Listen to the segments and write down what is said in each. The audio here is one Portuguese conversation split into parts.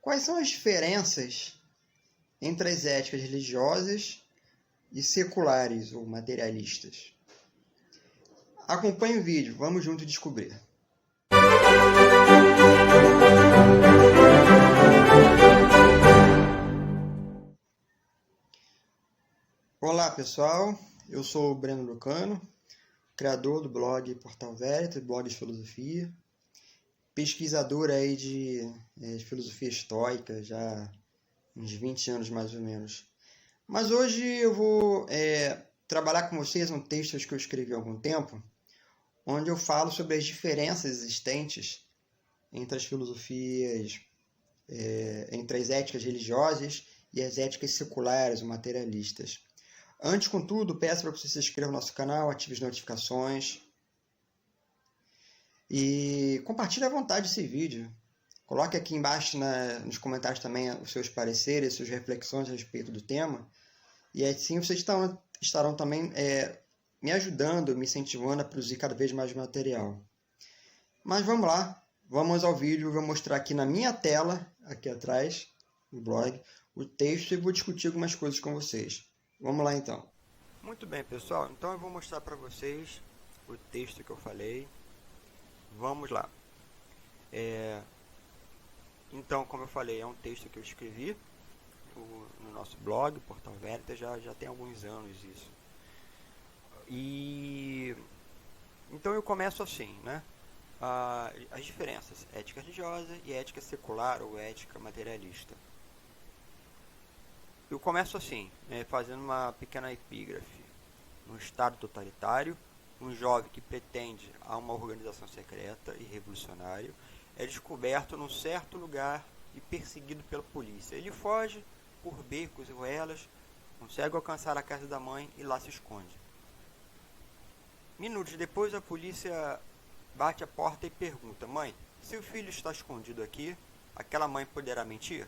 Quais são as diferenças entre as éticas religiosas e seculares ou materialistas? Acompanhe o vídeo, vamos juntos descobrir. Olá pessoal, eu sou o Breno Lucano, criador do blog Portal Veritas, blog de filosofia, pesquisador aí de filosofia estoica já há uns 20 anos mais ou menos. Mas hoje eu vou trabalhar com vocês um texto que eu escrevi há algum tempo, onde eu falo sobre as diferenças existentes entre as filosofias, entre as éticas religiosas e as éticas seculares ou materialistas. Antes, contudo, peço para que você se inscreva no nosso canal, ative as notificações e compartilhe à vontade esse vídeo. Coloque aqui embaixo nos comentários também os seus pareceres, suas reflexões a respeito do tema. E assim vocês estarão também me ajudando, me incentivando a produzir cada vez mais material. Mas vamos lá, vamos ao vídeo. Eu vou mostrar aqui na minha tela, aqui atrás, no blog, o texto e vou discutir algumas coisas com vocês. Vamos lá então. Muito bem, pessoal. Então eu vou mostrar para vocês o texto que eu falei. Vamos lá. Então, como eu falei, é um texto que eu escrevi no nosso blog, Portal Veritas, já tem alguns anos isso. E então eu começo assim, né? As diferenças, ética religiosa e ética secular ou ética materialista. Eu começo assim, fazendo uma pequena epígrafe. No Estado totalitário, um jovem que pretende a uma organização secreta e revolucionária é descoberto num certo lugar e perseguido pela polícia. Ele foge por becos e ruelas, consegue alcançar a casa da mãe e lá se esconde. Minutos depois, a polícia bate a porta e pergunta: mãe, seu filho está escondido aqui, aquela mãe poderá mentir?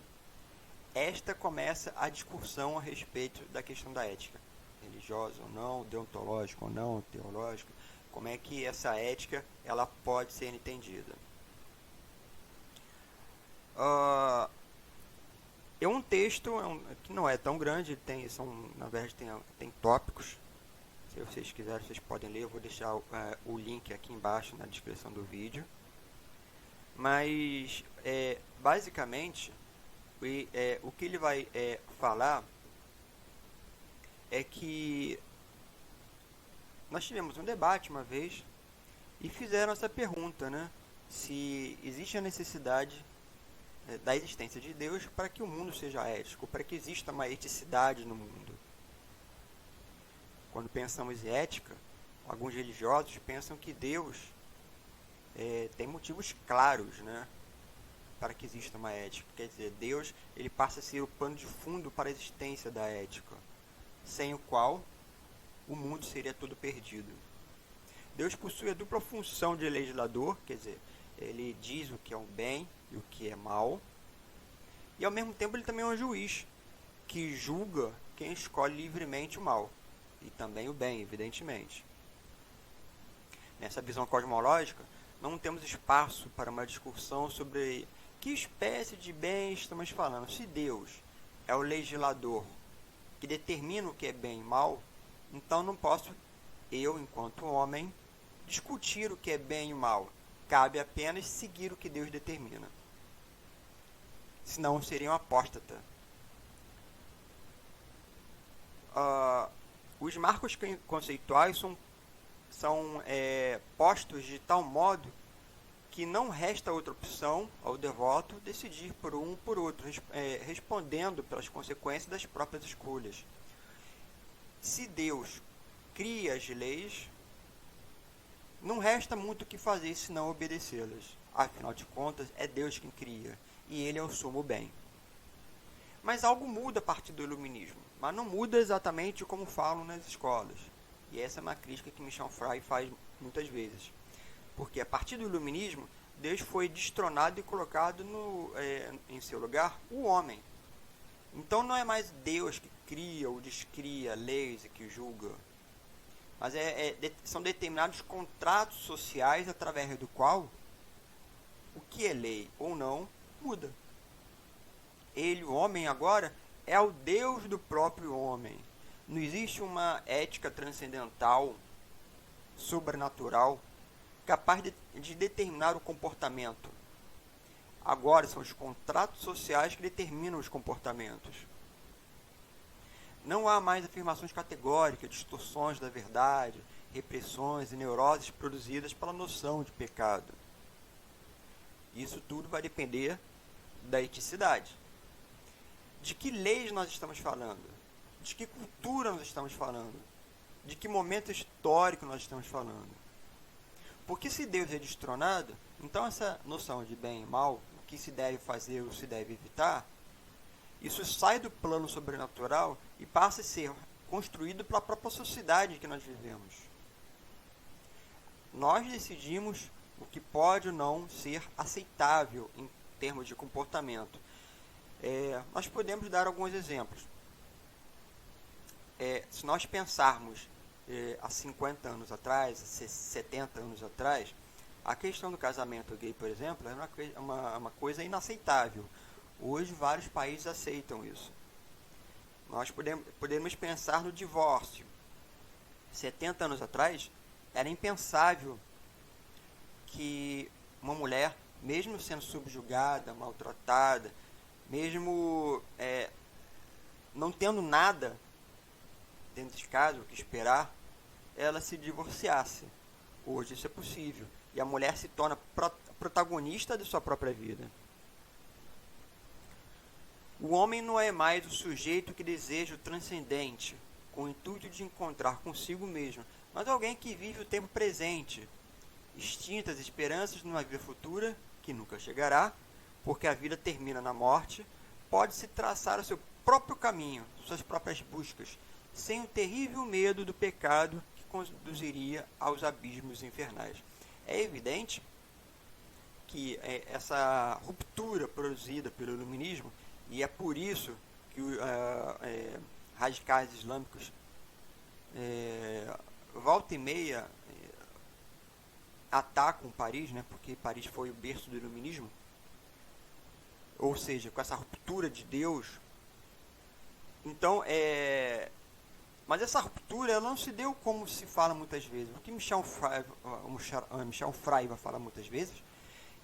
Esta começa a discussão a respeito da questão da ética, religiosa ou não, deontológica ou não, teológica, como é que essa ética ela pode ser entendida. É um texto que não é tão grande, na verdade tem tópicos. Se vocês quiserem, vocês podem ler, eu vou deixar o link aqui embaixo na descrição do vídeo. Mas, basicamente, o que ele vai falar é que nós tivemos um debate uma vez e fizeram essa pergunta, né? Se existe a necessidade da existência de Deus para que o mundo seja ético, para que exista uma eticidade no mundo. Quando pensamos em ética, alguns religiosos pensam que Deus tem motivos claros, né, para que exista uma ética. Quer dizer, Deus ele passa a ser o pano de fundo para a existência da ética, sem o qual o mundo seria todo perdido. Deus possui a dupla função de legislador, quer dizer, ele diz o que é o bem e o que é mal, e ao mesmo tempo ele também é um juiz, que julga quem escolhe livremente o mal, e também o bem, evidentemente. Nessa visão cosmológica, não temos espaço para uma discussão sobre que espécie de bem estamos falando. Se Deus é o legislador que determina o que é bem e mal, então não posso, eu, enquanto homem, discutir o que é bem e mal. Cabe apenas seguir o que Deus determina. Senão seria um apóstata. Os marcos conceituais são postos de tal modo que não resta outra opção ao devoto decidir por um ou por outro, respondendo pelas consequências das próprias escolhas. Se Deus cria as leis, não resta muito o que fazer senão obedecê-las. Afinal de contas, é Deus quem cria, e Ele é o sumo bem. Mas algo muda a partir do iluminismo, mas não muda exatamente como falam nas escolas. E essa é uma crítica que Michel Fry faz muitas vezes. Porque a partir do iluminismo, Deus foi destronado e colocado em seu lugar o homem. Então não é mais Deus que cria ou descria leis e que julga, mas são determinados contratos sociais através do qual o que é lei ou não muda. ele, o homem agora, é o Deus do próprio homem. Não existe uma ética transcendental, sobrenatural, capaz de determinar o comportamento. Agora são os contratos sociais que determinam os comportamentos. Não há mais afirmações categóricas, distorções da verdade, repressões e neuroses produzidas pela noção de pecado. Isso tudo vai depender da eticidade. De que leis nós estamos falando? De que cultura nós estamos falando? De que momento histórico nós estamos falando? Porque se Deus é destronado, então essa noção de bem e mal, o que se deve fazer ou se deve evitar, isso sai do plano sobrenatural e passa a ser construído pela própria sociedade em que nós vivemos. Nós decidimos o que pode ou não ser aceitável em termos de comportamento. Nós podemos dar alguns exemplos. Se nós pensarmos há 50 anos atrás, 70 anos atrás, a questão do casamento gay, por exemplo, era uma coisa inaceitável. Hoje, vários países aceitam isso. Nós podemos pensar no divórcio. 70 anos atrás, era impensável que uma mulher, mesmo sendo subjugada, maltratada, mesmo não tendo nada dentro de casa, o que esperar, ela se divorciasse. Hoje isso é possível. E a mulher se torna protagonista de sua própria vida. O homem não é mais o sujeito que deseja o transcendente, com o intuito de encontrar consigo mesmo, mas alguém que vive o tempo presente, extintas as esperanças numa vida futura, que nunca chegará, porque a vida termina na morte, pode-se traçar o seu próprio caminho, suas próprias buscas, sem o terrível medo do pecado que conduziria aos abismos infernais. É evidente que essa ruptura produzida pelo iluminismo, e é por isso que radicais islâmicos volta e meia atacam Paris, né, porque Paris foi o berço do iluminismo, ou seja, com essa ruptura de Deus. Então, mas essa ruptura ela não se deu como se fala muitas vezes. O que Michel Freiva fala muitas vezes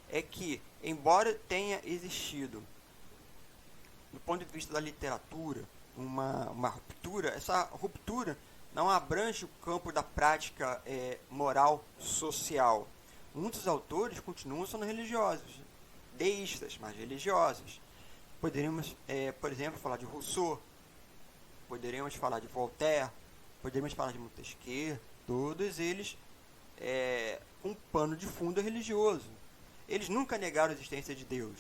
é que, embora tenha existido, do ponto de vista da literatura, uma ruptura, essa ruptura não abrange o campo da prática moral social. Muitos autores continuam sendo religiosos, deístas, mas religiosos. Poderíamos, por exemplo, falar de Rousseau, poderíamos falar de Voltaire, poderíamos falar de Montesquieu, todos eles com um pano de fundo religioso. Eles nunca negaram a existência de Deus,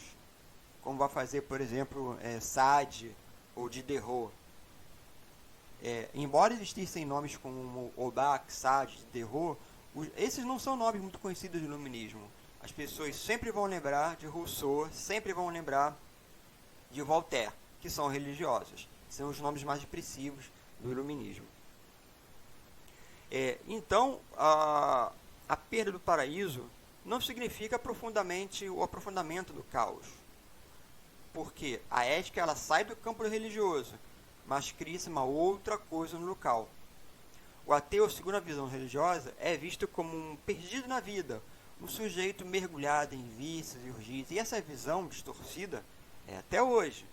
como vai fazer, por exemplo, Sade ou Diderot. Embora existissem nomes como Holbach, Sade, Diderot, esses não são nomes muito conhecidos do iluminismo. As pessoas sempre vão lembrar de Rousseau, sempre vão lembrar de Voltaire, que são religiosos. São os nomes mais expressivos do iluminismo. Então, a perda do paraíso não significa o aprofundamento do caos. Porque a ética ela sai do campo religioso, mas cria-se uma outra coisa no local. O ateu, segundo a visão religiosa, é visto como um perdido na vida, um sujeito mergulhado em vícios e urgências. E essa visão distorcida é até hoje.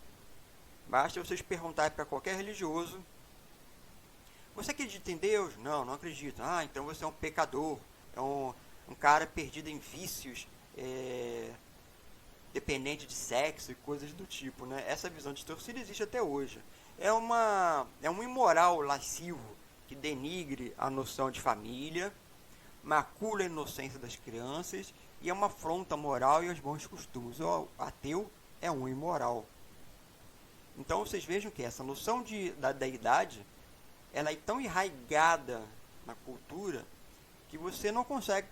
Basta vocês perguntarem para qualquer religioso: você acredita em Deus? Não, não acredito. Ah, então você é um pecador, é um cara perdido em vícios, dependente de sexo e coisas do tipo, né? Essa visão distorcida existe até hoje. É um imoral lascivo que denigre a noção de família, macula a inocência das crianças e é uma afronta moral e aos bons costumes. O ateu é um imoral. Então vocês vejam que essa noção da deidade ela é tão enraizada na cultura que você não consegue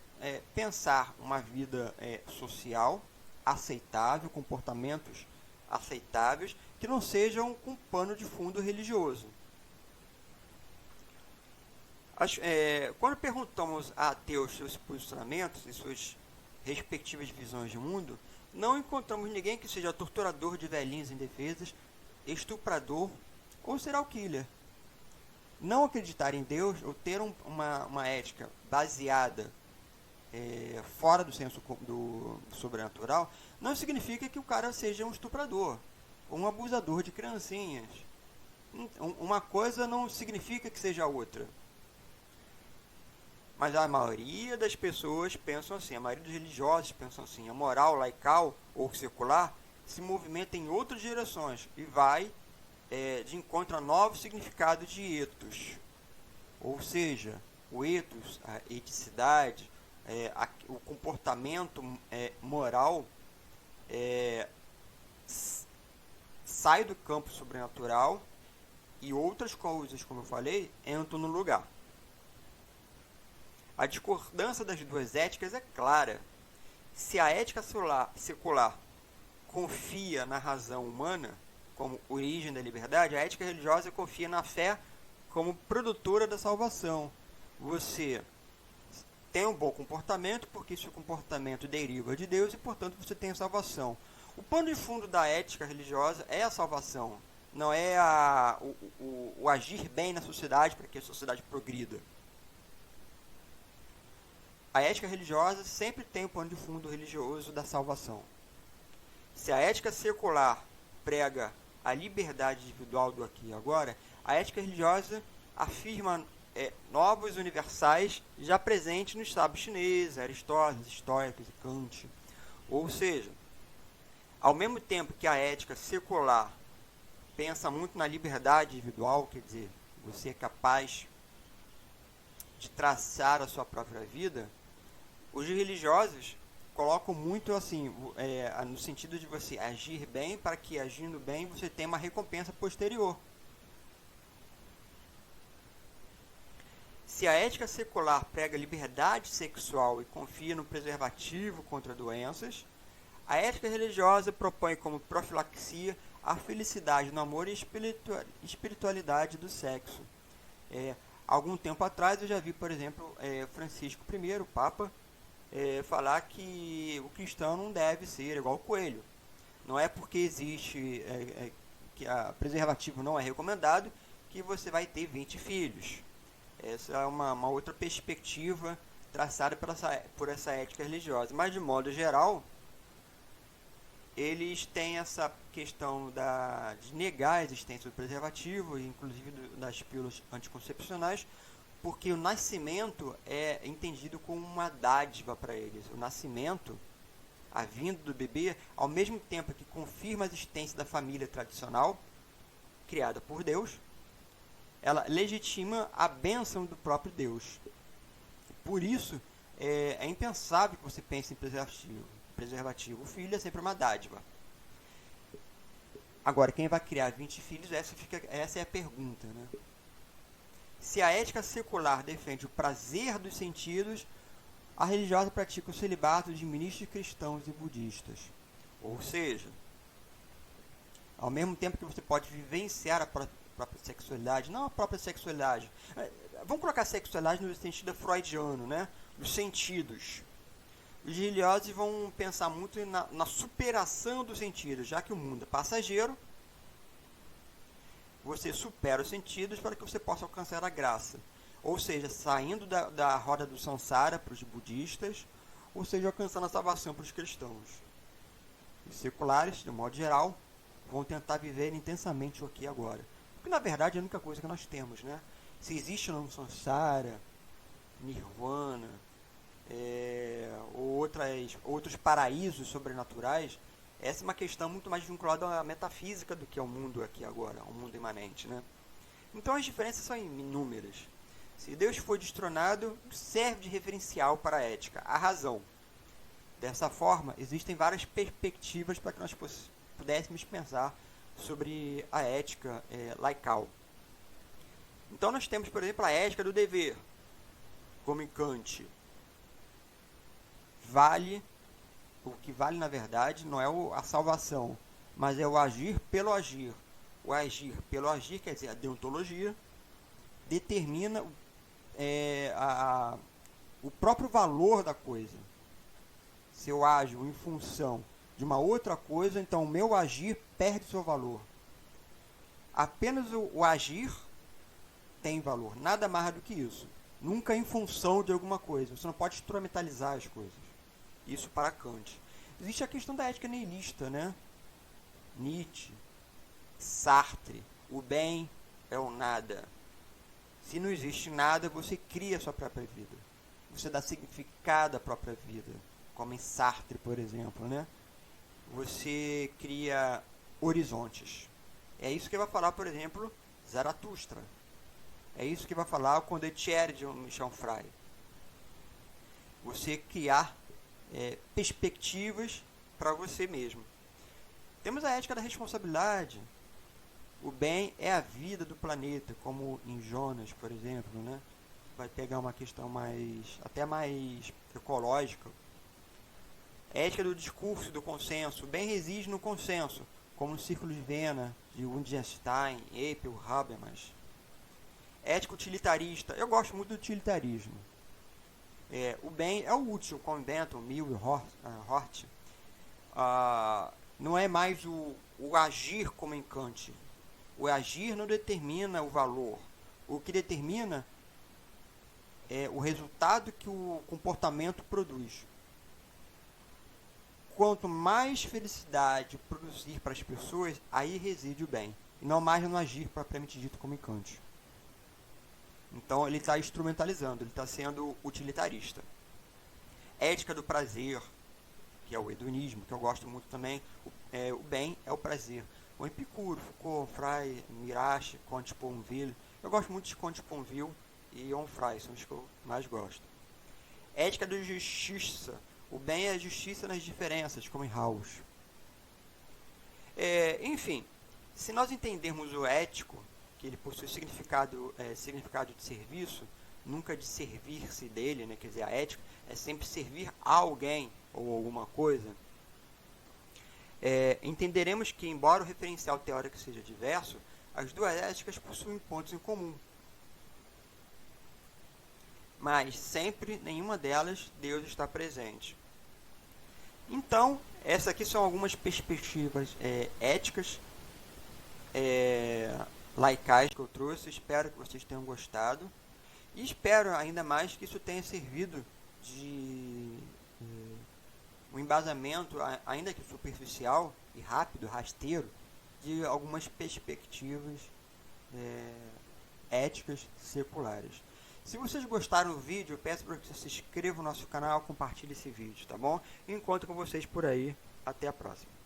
pensar uma vida social aceitável, comportamentos aceitáveis que não sejam com pano de fundo religioso. Quando perguntamos a ateus seus posicionamentos e suas respectivas visões de mundo, não encontramos ninguém que seja torturador de velhinhos indefesas, estuprador ou serial killer. Não acreditar em Deus ou ter uma ética baseada fora do senso do sobrenatural não significa que o cara seja um estuprador ou um abusador de criancinhas. Uma coisa não significa que seja outra. Mas a maioria das pessoas pensam assim, a maioria dos religiosos pensam assim, a moral laical ou secular se movimenta em outras direções e vai de encontro a novos significados de ethos. Ou seja, o ethos, a eticidade, o comportamento moral sai do campo sobrenatural e outras coisas, como eu falei, entram no lugar. A discordância das duas éticas é clara. Se a ética secular confia na razão humana como origem da liberdade, a ética religiosa confia na fé como produtora da salvação. Você tem um bom comportamento porque seu comportamento deriva de Deus e, portanto, você tem a salvação. O pano de fundo da ética religiosa é a salvação, não é o agir bem na sociedade para que a sociedade progrida. A ética religiosa sempre tem o pano de fundo religioso da salvação. Se a ética secular prega a liberdade individual do aqui e agora, a ética religiosa afirma novos universais já presentes nos sábios chineses, Aristóteles, estoicos e Kant. Ou seja, ao mesmo tempo que a ética secular pensa muito na liberdade individual, quer dizer, você é capaz de traçar a sua própria vida, os religiosos colocam muito assim, no sentido de você agir bem, para que agindo bem você tenha uma recompensa posterior. Se a ética secular prega liberdade sexual e confia no preservativo contra doenças, a ética religiosa propõe como profilaxia a felicidade no amor e espiritualidade do sexo. Algum tempo atrás eu já vi, por exemplo, Francisco I, o Papa, falar que o cristão não deve ser igual ao coelho. Não é porque existe que a preservativo não é recomendado que você vai ter 20 filhos. Essa é uma outra perspectiva traçada por essa ética religiosa. Mas, de modo geral, eles têm essa questão de negar a existência do preservativo, inclusive das pílulas anticoncepcionais, porque o nascimento é entendido como uma dádiva para eles. O nascimento, a vinda do bebê, ao mesmo tempo que confirma a existência da família tradicional, criada por Deus, ela legitima a bênção do próprio Deus. Por isso, é impensável que você pense em preservativo. O filho é sempre uma dádiva. Agora, quem vai criar 20 filhos, essa é a pergunta, né? Se a ética secular defende o prazer dos sentidos, a religiosa pratica o celibato de ministros cristãos e budistas. Ou seja, ao mesmo tempo que você pode vivenciar a própria sexualidade, não a própria sexualidade, vamos colocar a sexualidade no sentido freudiano, né? Os sentidos. Os religiosos vão pensar muito na superação dos sentidos, já que o mundo é passageiro, você supera os sentidos para que você possa alcançar a graça. Ou seja, saindo da roda do samsara para os budistas, ou seja, alcançando a salvação para os cristãos. Os seculares, de modo geral, vão tentar viver intensamente o aqui e agora. Porque, na verdade, é a única coisa que nós temos, né? Se existe no samsara, nirvana, ou outros paraísos sobrenaturais, essa é uma questão muito mais vinculada à metafísica do que ao mundo aqui agora, ao mundo imanente, né? Então as diferenças são inúmeras. Se Deus for destronado, serve de referencial para a ética, a razão. Dessa forma, existem várias perspectivas para que nós pudéssemos pensar sobre a ética laical. Então nós temos, por exemplo, a ética do dever, como em Kant. O que vale na verdade não é a salvação, mas é o agir pelo agir. O agir pelo agir, quer dizer, a deontologia, determina o próprio valor da coisa. Se eu ajo em função de uma outra coisa, então o meu agir perde seu valor. Apenas o agir tem valor, nada mais do que isso. Nunca em função de alguma coisa. Você não pode instrumentalizar as coisas. Isso para Kant. Existe a questão da ética nihilista, né? Nietzsche, Sartre, o bem é o nada. Se não existe nada, você cria a sua própria vida. Você dá significado à própria vida. Como em Sartre, por exemplo, né? Você cria horizontes. É isso que vai falar, por exemplo, Zaratustra. É isso que vai falar o Condottiere de Michel Onfray. Você criar perspectivas para você mesmo. Temos a ética da responsabilidade. O bem é a vida do planeta, como em Jonas, por exemplo, né? Vai pegar uma questão até mais ecológica. A ética do discurso, do consenso. O bem reside no consenso, como no Círculo de Viena, de Wittgenstein, Apel, Habermas. Ética utilitarista. Eu gosto muito do utilitarismo. O bem é o útil, como Bentham, Mill e Hort. Não é mais o agir como em Kant. O agir não determina o valor. O que determina é o resultado que o comportamento produz. Quanto mais felicidade produzir para as pessoas, aí reside o bem. E não mais no agir propriamente dito como em Kant. Então ele está instrumentalizando, ele está sendo utilitarista. Ética do prazer, que é o hedonismo, que eu gosto muito também. O bem é o prazer. O Epicuro, Foucault, Onfray, Mirache, Comte Sponville. Eu gosto muito de Comte Sponville e Onfray, são os que eu mais gosto. Ética da justiça. O bem é a justiça nas diferenças, como em Rawls. Enfim, se nós entendermos o ético, que ele possui significado de serviço, nunca de servir-se dele, né? Quer dizer, a ética é sempre servir a alguém ou alguma coisa. Entenderemos que, embora o referencial teórico seja diverso, as duas éticas possuem pontos em comum. Mas sempre, nenhuma delas, Deus está presente. Então, essas aqui são algumas perspectivas éticas, laicais que eu trouxe. Espero que vocês tenham gostado. E espero ainda mais que isso tenha servido de um embasamento, ainda que superficial e rápido, rasteiro, de algumas perspectivas éticas seculares. Se vocês gostaram do vídeo, eu peço para que vocês se inscrevam no nosso canal, compartilhem esse vídeo, tá bom? Encontro com vocês por aí. Até a próxima.